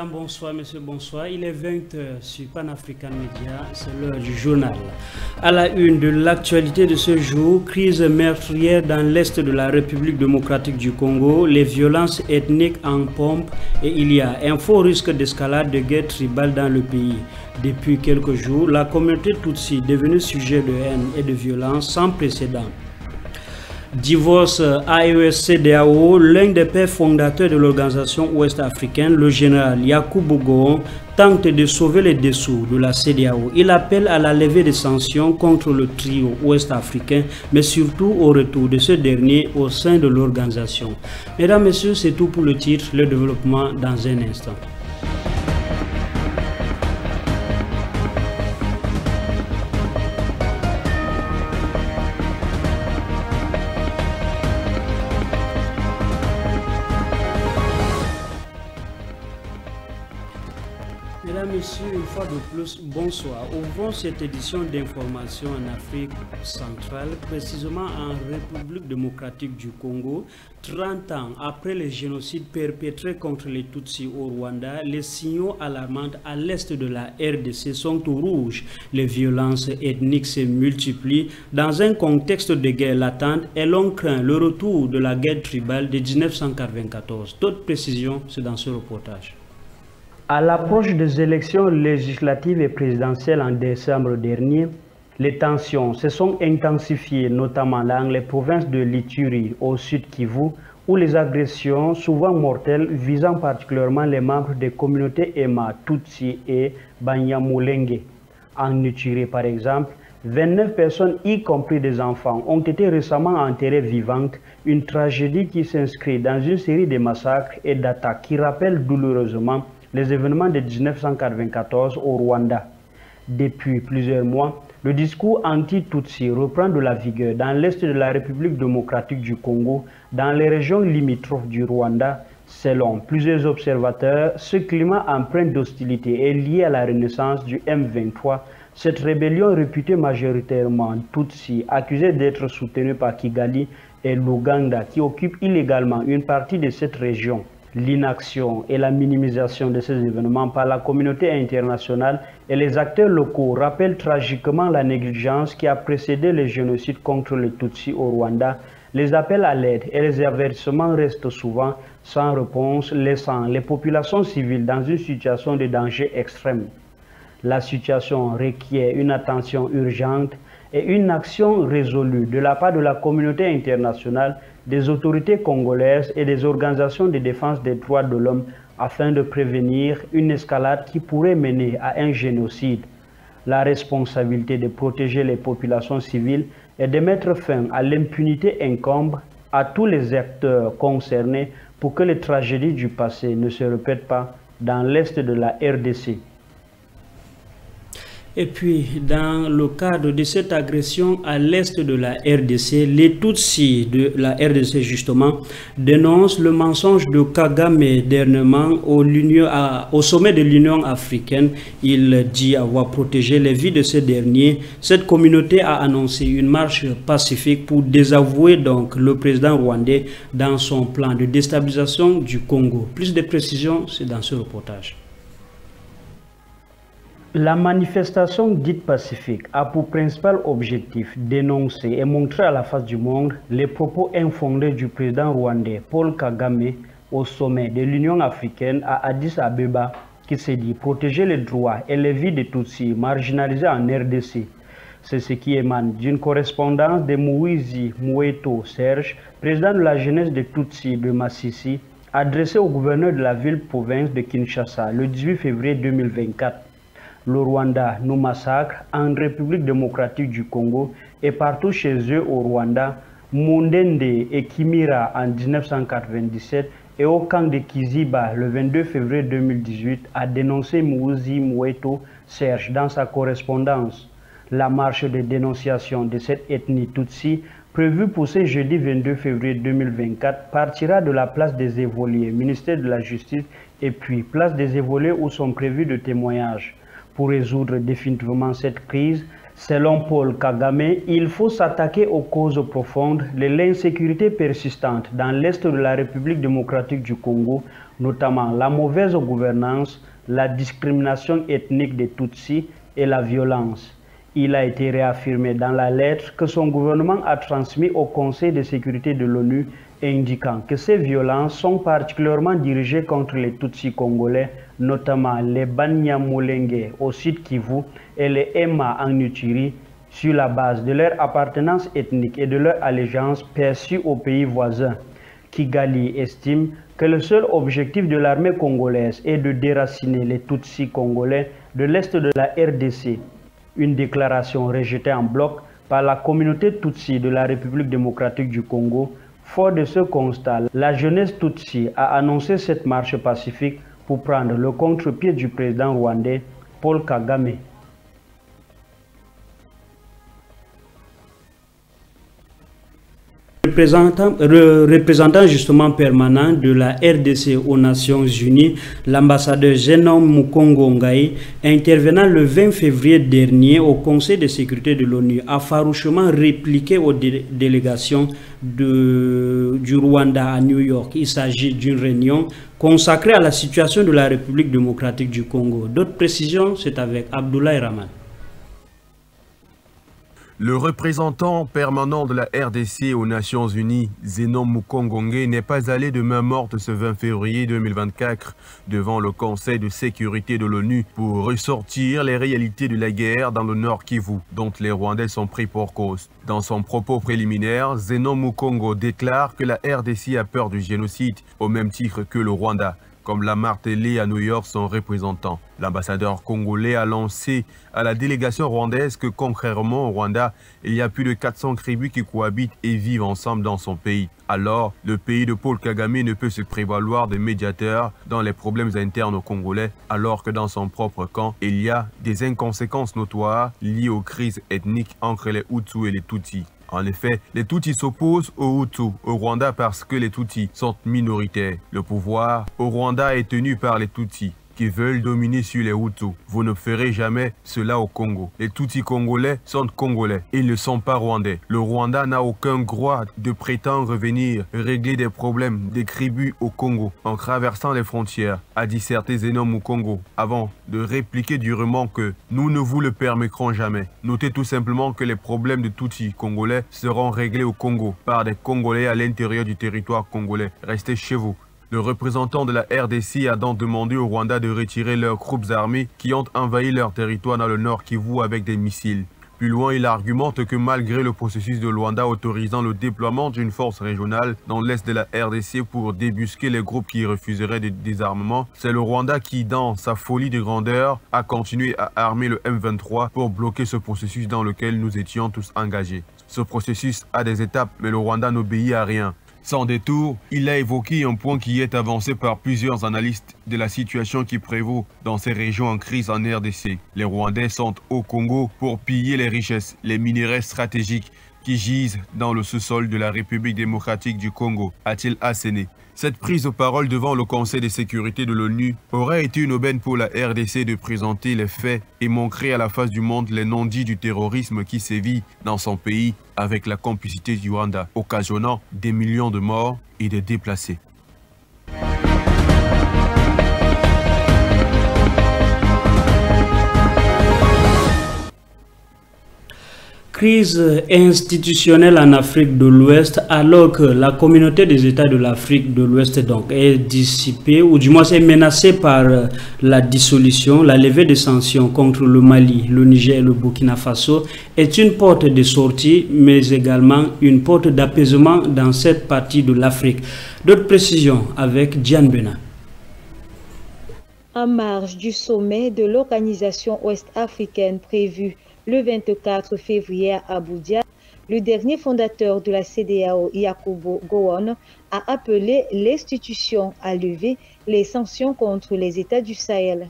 Mesdames, bonsoir, messieurs, bonsoir. Il est 20h sur Pan-African Media, c'est l'heure du journal. À la une de l'actualité de ce jour, crise meurtrière dans l'est de la République démocratique du Congo, les violences ethniques en pompe et il y a un fort risque d'escalade de guerre tribale dans le pays. Depuis quelques jours, la communauté Tutsi est devenue sujet de haine et de violence sans précédent. Divorce AES-CEDEAO, l'un des pères fondateurs de l'organisation ouest-africaine, le général Yakubu Gowon, tente de sauver les dessous de la CEDEAO. Il appelle à la levée des sanctions contre le trio ouest-africain, mais surtout au retour de ce dernier au sein de l'organisation. Mesdames, Messieurs, c'est tout pour le titre, le développement dans un instant. Mesdames, Messieurs, une fois de plus, bonsoir. Ouvrons cette édition d'information en Afrique centrale, précisément en République démocratique du Congo. 30 ans après les génocides perpétrés contre les Tutsis au Rwanda, les signaux alarmants à l'est de la RDC sont au rouge. Les violences ethniques se multiplient dans un contexte de guerre latente et l'on craint le retour de la guerre tribale de 1994. D'autres précisions, c'est dans ce reportage. À l'approche des élections législatives et présidentielles en décembre dernier, les tensions se sont intensifiées, notamment dans les provinces de l'Ituri au sud Kivu, où les agressions, souvent mortelles, visant particulièrement les membres des communautés Ema, Tutsi et Banyamulenge. En Ituri, par exemple, 29 personnes, y compris des enfants, ont été récemment enterrées vivantes, une tragédie qui s'inscrit dans une série de massacres et d'attaques qui rappellent douloureusement les événements de 1994 au Rwanda. Depuis plusieurs mois, le discours anti-Tutsi reprend de la vigueur dans l'est de la République démocratique du Congo, dans les régions limitrophes du Rwanda. Selon plusieurs observateurs, ce climat empreint d'hostilité est lié à la renaissance du M23, cette rébellion réputée majoritairement Tutsi, accusée d'être soutenue par Kigali et l'Ouganda, qui occupe illégalement une partie de cette région. L'inaction et la minimisation de ces événements par la communauté internationale et les acteurs locaux rappellent tragiquement la négligence qui a précédé les génocides contre les Tutsis au Rwanda. Les appels à l'aide et les avertissements restent souvent sans réponse, laissant les populations civiles dans une situation de danger extrême. La situation requiert une attention urgente et une action résolue de la part de la communauté internationale, des autorités congolaises et des organisations de défense des droits de l'homme afin de prévenir une escalade qui pourrait mener à un génocide. La responsabilité de protéger les populations civiles et de mettre fin à l'impunité incombe à tous les acteurs concernés pour que les tragédies du passé ne se répètent pas dans l'est de la RDC. Et puis, dans le cadre de cette agression à l'est de la RDC, les Tutsis de la RDC, justement, dénoncent le mensonge de Kagame dernièrement au sommet de l'Union africaine. Il dit avoir protégé les vies de ces derniers. Cette communauté a annoncé une marche pacifique pour désavouer donc le président rwandais dans son plan de déstabilisation du Congo. Plus de précisions, c'est dans ce reportage. La manifestation dite pacifique a pour principal objectif d'énoncer et montrer à la face du monde les propos infondés du président rwandais Paul Kagame au sommet de l'Union africaine à Addis Abeba qui s'est dit protéger les droits et les vies des Tutsis marginalisés en RDC. C'est ce qui émane d'une correspondance de Moïse Moueto Serge, président de la jeunesse des Tutsis de Massissi, adressée au gouverneur de la ville-province de Kinshasa le 18 février 2024. Le Rwanda nous massacre en République démocratique du Congo et partout chez eux au Rwanda, Mundende et Kimira en 1997 et au camp de Kiziba le 22 février 2018 a dénoncé Moïse Moueto Serge dans sa correspondance. La marche de dénonciation de cette ethnie Tutsi prévue pour ce jeudi 22 février 2024 partira de la place des Évoliers, ministère de la Justice, et puis place des Évoliers où sont prévus de témoignages. Pour résoudre définitivement cette crise, Selon Paul Kagame, il faut s'attaquer aux causes profondes de l'insécurité persistante dans l'est de la République démocratique du Congo, notamment la mauvaise gouvernance, la discrimination ethnique des Tutsis et la violence. Il a été réaffirmé dans la lettre que son gouvernement a transmise au Conseil de sécurité de l'ONU, indiquant que ces violences sont particulièrement dirigées contre les Tutsis congolais, notamment les Banyamulenge au Sud Kivu et les Emma en Ituri, sur la base de leur appartenance ethnique et de leur allégeance perçue aux pays voisins. Kigali estime que le seul objectif de l'armée congolaise est de déraciner les Tutsis congolais de l'est de la RDC. Une déclaration rejetée en bloc par la communauté Tutsi de la République démocratique du Congo. Fort de ce constat, la jeunesse Tutsi a annoncé cette marche pacifique pour prendre le contre-pied du président rwandais Paul Kagame. Représentant justement permanent de la RDC aux Nations Unies, l'ambassadeur Zenon Mukongo Ngai, intervenant le 20 février dernier au Conseil de sécurité de l'ONU, a farouchement répliqué aux délégations du Rwanda à New York. Il s'agit d'une réunion consacrée à la situation de la République démocratique du Congo. D'autres précisions, c'est avec Abdoulaye Rahman. Le représentant permanent de la RDC aux Nations Unies, Zenon Mukongo Ngai, n'est pas allé de main morte ce 20 février 2024 devant le Conseil de sécurité de l'ONU pour ressortir les réalités de la guerre dans le Nord Kivu, dont les Rwandais sont pris pour cause. Dans son propos préliminaire, Zenon Mukongo déclare que la RDC a peur du génocide au même titre que le Rwanda, comme l'a martelé à New York son représentant. L'ambassadeur congolais a lancé à la délégation rwandaise que contrairement au Rwanda, il y a plus de 400 tribus qui cohabitent et vivent ensemble dans son pays. Alors, le pays de Paul Kagame ne peut se prévaloir de médiateur dans les problèmes internes aux Congolais, alors que dans son propre camp, il y a des inconséquences notoires liées aux crises ethniques entre les Hutus et les Tutsis. En effet, les Tutsis s'opposent aux Hutus au Rwanda parce que les Tutsis sont minoritaires. Le pouvoir au Rwanda est tenu par les Tutsis qui veulent dominer sur les Hutus. Vous ne ferez jamais cela au Congo. Les Tutsis congolais sont congolais. Ils ne sont pas rwandais. Le Rwanda n'a aucun droit de prétendre venir régler des problèmes des tribus au Congo en traversant les frontières, a disserté Zenon Mukongo avant de répliquer durement que nous ne vous le permettrons jamais. Notez tout simplement que les problèmes de Tutsis congolais seront réglés au Congo par des Congolais à l'intérieur du territoire congolais. Restez chez vous. Le représentant de la RDC a donc demandé au Rwanda de retirer leurs groupes armés qui ont envahi leur territoire dans le Nord Kivu avec des missiles. Plus loin, il argumente que malgré le processus de Luanda autorisant le déploiement d'une force régionale dans l'est de la RDC pour débusquer les groupes qui refuseraient des désarmements, c'est le Rwanda qui, dans sa folie de grandeur, a continué à armer le M23 pour bloquer ce processus dans lequel nous étions tous engagés. Ce processus a des étapes, mais le Rwanda n'obéit à rien. Sans détour, il a évoqué un point qui est avancé par plusieurs analystes de la situation qui prévaut dans ces régions en crise en RDC. Les Rwandais sont au Congo pour piller les richesses, les minerais stratégiques qui gisent dans le sous-sol de la République démocratique du Congo, a-t-il asséné. Cette prise de parole devant le Conseil de sécurité de l'ONU aurait été une aubaine pour la RDC de présenter les faits et montrer à la face du monde les non-dits du terrorisme qui sévit dans son pays avec la complicité du Rwanda, occasionnant des millions de morts et de déplacés. Crise institutionnelle en Afrique de l'Ouest alors que la communauté des États de l'Afrique de l'Ouest donc est dissipée ou du moins est menacée par la dissolution, la levée des sanctions contre le Mali, le Niger et le Burkina Faso est une porte de sortie mais également une porte d'apaisement dans cette partie de l'Afrique. D'autres précisions avec Diane Bena. En marge du sommet de l'organisation ouest-africaine prévu le 24 février à Abuja, le dernier fondateur de la CEDEAO, Yakubu Gowon, a appelé l'institution à lever les sanctions contre les États du Sahel.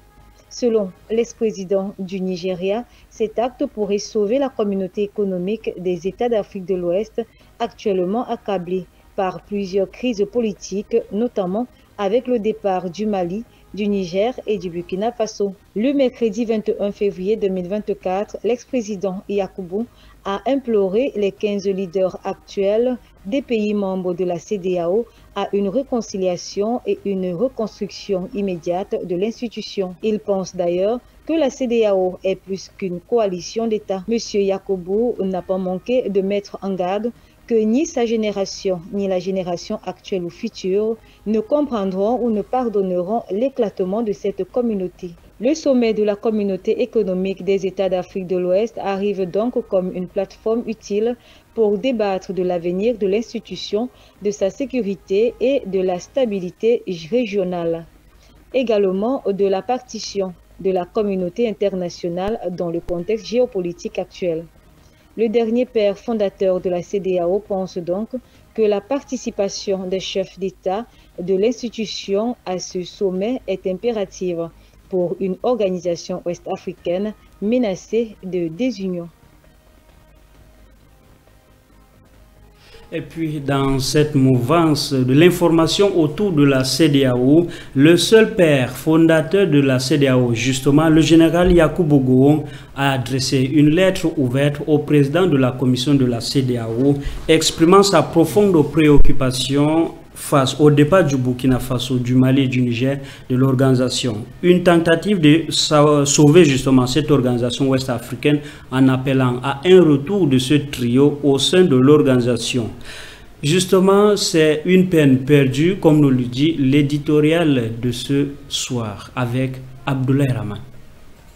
Selon l'ex-président du Nigeria, cet acte pourrait sauver la communauté économique des États d'Afrique de l'Ouest, actuellement accablée par plusieurs crises politiques, notamment avec le départ du Mali, du Niger et du Burkina Faso. Le mercredi 21 février 2024, l'ex-président Yakubu a imploré les 15 leaders actuels des pays membres de la CEDEAO à une réconciliation et une reconstruction immédiate de l'institution. Il pense d'ailleurs que la CEDEAO est plus qu'une coalition d'États. M. Yakubu n'a pas manqué de mettre en garde que ni sa génération, ni la génération actuelle ou future ne comprendront ou ne pardonneront l'éclatement de cette communauté. Le sommet de la communauté économique des États d'Afrique de l'Ouest arrive donc comme une plateforme utile pour débattre de l'avenir de l'institution, de sa sécurité et de la stabilité régionale. Également de la partition de la communauté internationale dans le contexte géopolitique actuel. Le dernier père fondateur de la CEDEAO pense donc que la participation des chefs d'État de l'institution à ce sommet est impérative pour une organisation ouest-africaine menacée de désunion. Et puis, dans cette mouvance de l'information autour de la CEDEAO, le seul père fondateur de la CEDEAO, justement, le général Yakubu Gowon, a adressé une lettre ouverte au président de la commission de la CEDEAO, exprimant sa profonde préoccupation face au départ du Burkina Faso, du Mali et du Niger de l'organisation. Une tentative de sauver justement cette organisation ouest-africaine en appelant à un retour de ce trio au sein de l'organisation. Justement, c'est une peine perdue, comme nous le dit l'éditorial de ce soir avec Abdoulaye Rahman.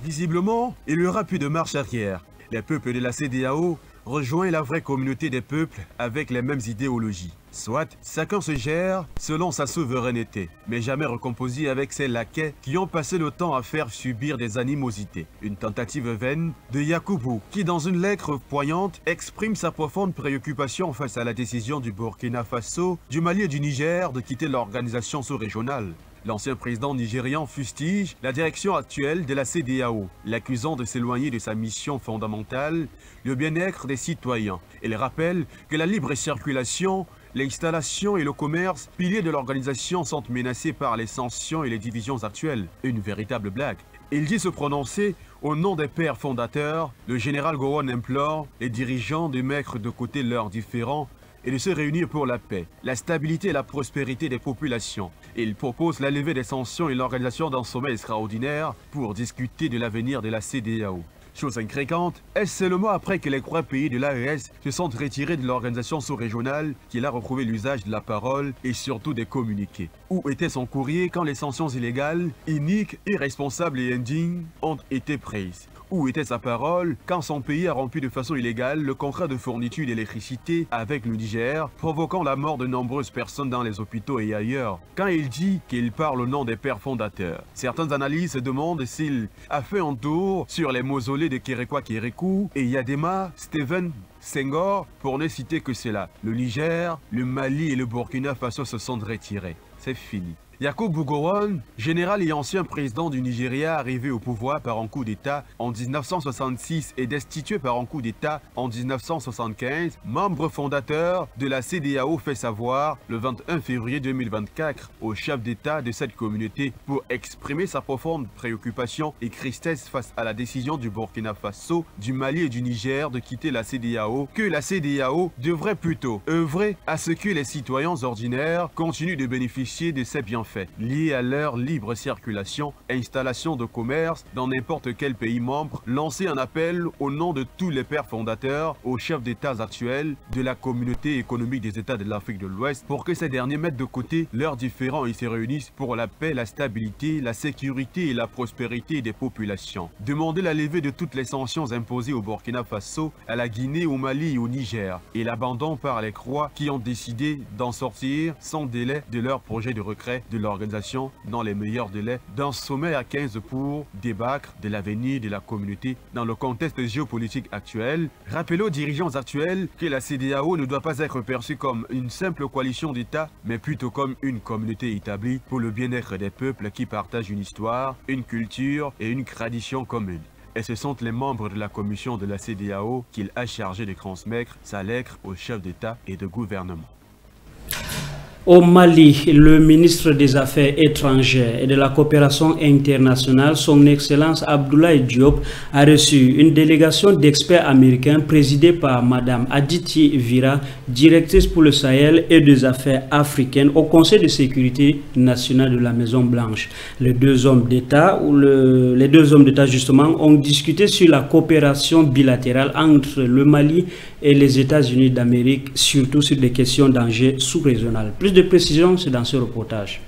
Visiblement, il n'y aura plus de marche arrière. Les peuples de la CEDEAO rejoignent la vraie communauté des peuples avec les mêmes idéologies. Soit, chacun se gère selon sa souveraineté, mais jamais recomposé avec ses laquais qui ont passé le temps à faire subir des animosités. Une tentative vaine de Yakubu, qui dans une lettre poignante exprime sa profonde préoccupation face à la décision du Burkina Faso, du Mali et du Niger de quitter l'organisation sous-régionale. L'ancien président nigérian fustige la direction actuelle de la CEDEAO, l'accusant de s'éloigner de sa mission fondamentale, le bien-être des citoyens. Il rappelle que la libre circulation, l'installation et le commerce, piliers de l'organisation, sont menacés par les sanctions et les divisions actuelles. Une véritable blague. Il dit se prononcer au nom des pères fondateurs. Le général Gowon implore les dirigeants de mettre de côté leurs différends et de se réunir pour la paix, la stabilité et la prospérité des populations. Il propose la levée des sanctions et l'organisation d'un sommet extraordinaire pour discuter de l'avenir de la CEDEAO. Chose infréquente, est-ce seulement après que les trois pays de l'AES se sont retirés de l'organisation sous-régionale qu'il a retrouvé l'usage de la parole et surtout des communiqués? Où était son courrier quand les sanctions illégales, iniques, irresponsables et indignes ont été prises? Où était sa parole quand son pays a rempli de façon illégale le contrat de fourniture d'électricité avec le Niger, provoquant la mort de nombreuses personnes dans les hôpitaux et ailleurs? Quand il dit qu'il parle au nom des pères fondateurs, certaines analyses se demandent s'il a fait un tour sur les mausolées de Kérékou et Yadema, Stephen, Senghor, pour ne citer que cela. Le Niger, le Mali et le Burkina Faso se sont retirés. C'est fini. Yakubu Gowon, général et ancien président du Nigeria arrivé au pouvoir par un coup d'État en 1966 et destitué par un coup d'État en 1975, membre fondateur de la CEDEAO, fait savoir le 21 février 2024 au chef d'État de cette communauté pour exprimer sa profonde préoccupation et tristesse face à la décision du Burkina Faso, du Mali et du Niger de quitter la CEDEAO, que la CEDEAO devrait plutôt œuvrer à ce que les citoyens ordinaires continuent de bénéficier de ces bienfaits liés à leur libre circulation, installation de commerce dans n'importe quel pays membre, lancer un appel au nom de tous les pères fondateurs aux chefs d'État actuels de la communauté économique des États de l'Afrique de l'Ouest pour que ces derniers mettent de côté leurs différends et se réunissent pour la paix, la stabilité, la sécurité et la prospérité des populations. Demander la levée de toutes les sanctions imposées au Burkina Faso, à la Guinée, au Mali et au Niger et l'abandon par les Croix qui ont décidé d'en sortir sans délai de leur projet de retrait de l'organisation dans les meilleurs délais d'un sommet à 15 pour débattre de l'avenir de la communauté dans le contexte géopolitique actuel. Rappelez aux dirigeants actuels que la CEDEAO ne doit pas être perçue comme une simple coalition d'États, mais plutôt comme une communauté établie pour le bien-être des peuples qui partagent une histoire, une culture et une tradition commune. Et ce sont les membres de la commission de la CEDEAO qu'il a chargé de transmettre sa lettre aux chefs d'État et de gouvernement. Au Mali, le ministre des Affaires étrangères et de la coopération internationale, son Excellence Abdoulaye Diop, a reçu une délégation d'experts américains présidée par Mme Aditi Vira, directrice pour le Sahel et des affaires africaines au Conseil de sécurité nationale de la Maison Blanche. Les deux hommes d'État justement ont discuté sur la coopération bilatérale entre le Mali et les États-Unis d'Amérique, surtout sur des questions d'enjeux sous-régionaux. Plus de précisions, c'est dans ce reportage.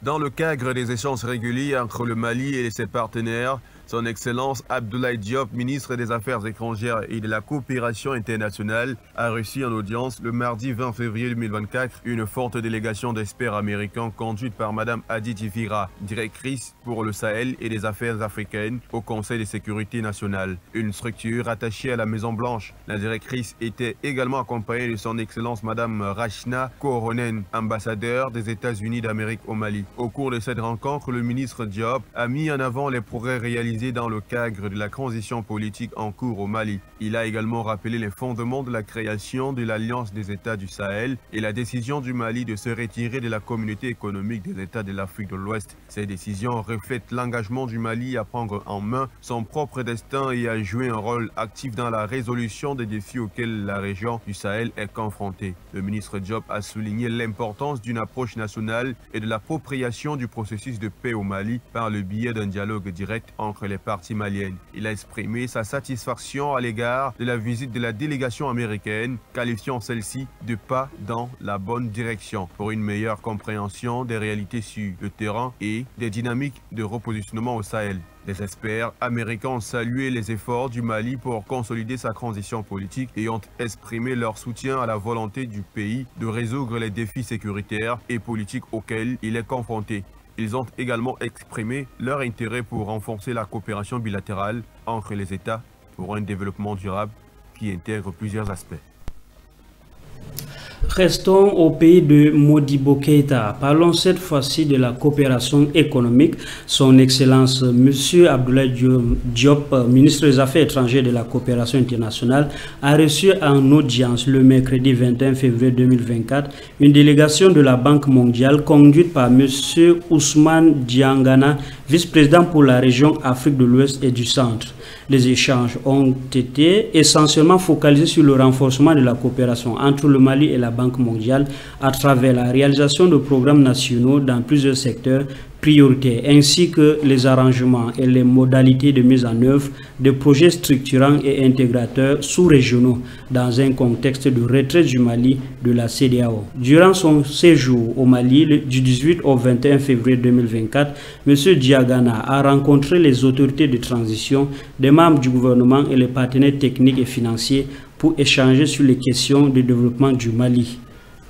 Dans le cadre des échanges réguliers entre le Mali et ses partenaires, son Excellence Abdoulaye Diop, ministre des Affaires étrangères et de la coopération internationale, a reçu en audience le mardi 20 février 2024 une forte délégation d'experts américains conduite par Mme Aditi Vira, directrice pour le Sahel et les affaires africaines au Conseil de sécurité nationale, une structure attachée à la Maison Blanche. La directrice était également accompagnée de son Excellence Mme Rachna Koronen, ambassadeur des États-Unis d'Amérique au Mali. Au cours de cette rencontre, le ministre Diop a mis en avant les progrès réalisés dans le cadre de la transition politique en cours au Mali. Il a également rappelé les fondements de la création de l'Alliance des États du Sahel et la décision du Mali de se retirer de la communauté économique des États de l'Afrique de l'Ouest. Ces décisions reflètent l'engagement du Mali à prendre en main son propre destin et à jouer un rôle actif dans la résolution des défis auxquels la région du Sahel est confrontée. Le ministre Diop a souligné l'importance d'une approche nationale et de l'appropriation du processus de paix au Mali par le biais d'un dialogue direct entre les parties maliennes. Il a exprimé sa satisfaction à l'égard de la visite de la délégation américaine, qualifiant celle-ci de pas dans la bonne direction pour une meilleure compréhension des réalités sur le terrain et des dynamiques de repositionnement au Sahel. Les experts américains ont salué les efforts du Mali pour consolider sa transition politique et ont exprimé leur soutien à la volonté du pays de résoudre les défis sécuritaires et politiques auxquels il est confronté. Ils ont également exprimé leur intérêt pour renforcer la coopération bilatérale entre les États pour un développement durable qui intègre plusieurs aspects. Restons au pays de Modibo Keïta. Parlons cette fois-ci de la coopération économique. Son Excellence M. Abdoulaye Diop, ministre des Affaires étrangères et de la coopération internationale, a reçu en audience le mercredi 21 février 2024 une délégation de la Banque mondiale conduite par M. Ousmane Diangana, vice-président pour la région Afrique de l'Ouest et du Centre. Les échanges ont été essentiellement focalisés sur le renforcement de la coopération entre le Mali et la Banque mondiale à travers la réalisation de programmes nationaux dans plusieurs secteurs prioritaires, ainsi que les arrangements et les modalités de mise en œuvre de projets structurants et intégrateurs sous-régionaux dans un contexte de retrait du Mali de la CEDEAO. Durant son séjour au Mali du 18 au 21 février 2024, M. Diagana a rencontré les autorités de transition, des membres du gouvernement et les partenaires techniques et financiers pour échanger sur les questions de développement du Mali.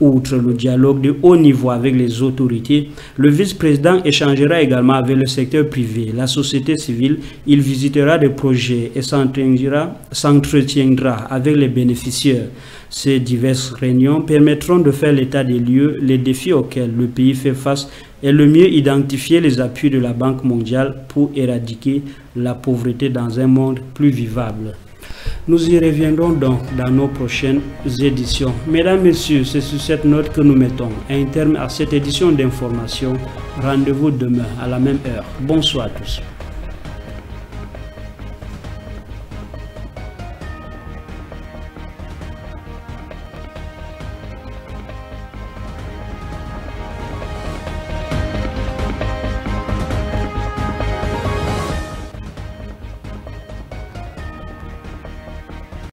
Outre le dialogue de haut niveau avec les autorités, le vice-président échangera également avec le secteur privé, la société civile. Il visitera des projets et s'entretiendra avec les bénéficiaires. Ces diverses réunions permettront de faire l'état des lieux, les défis auxquels le pays fait face et le mieux identifier les appuis de la Banque mondiale pour éradiquer la pauvreté dans un monde plus vivable. Nous y reviendrons donc dans nos prochaines éditions. Mesdames, Messieurs, c'est sur cette note que nous mettons un terme à cette édition d'information. Rendez-vous demain à la même heure. Bonsoir à tous.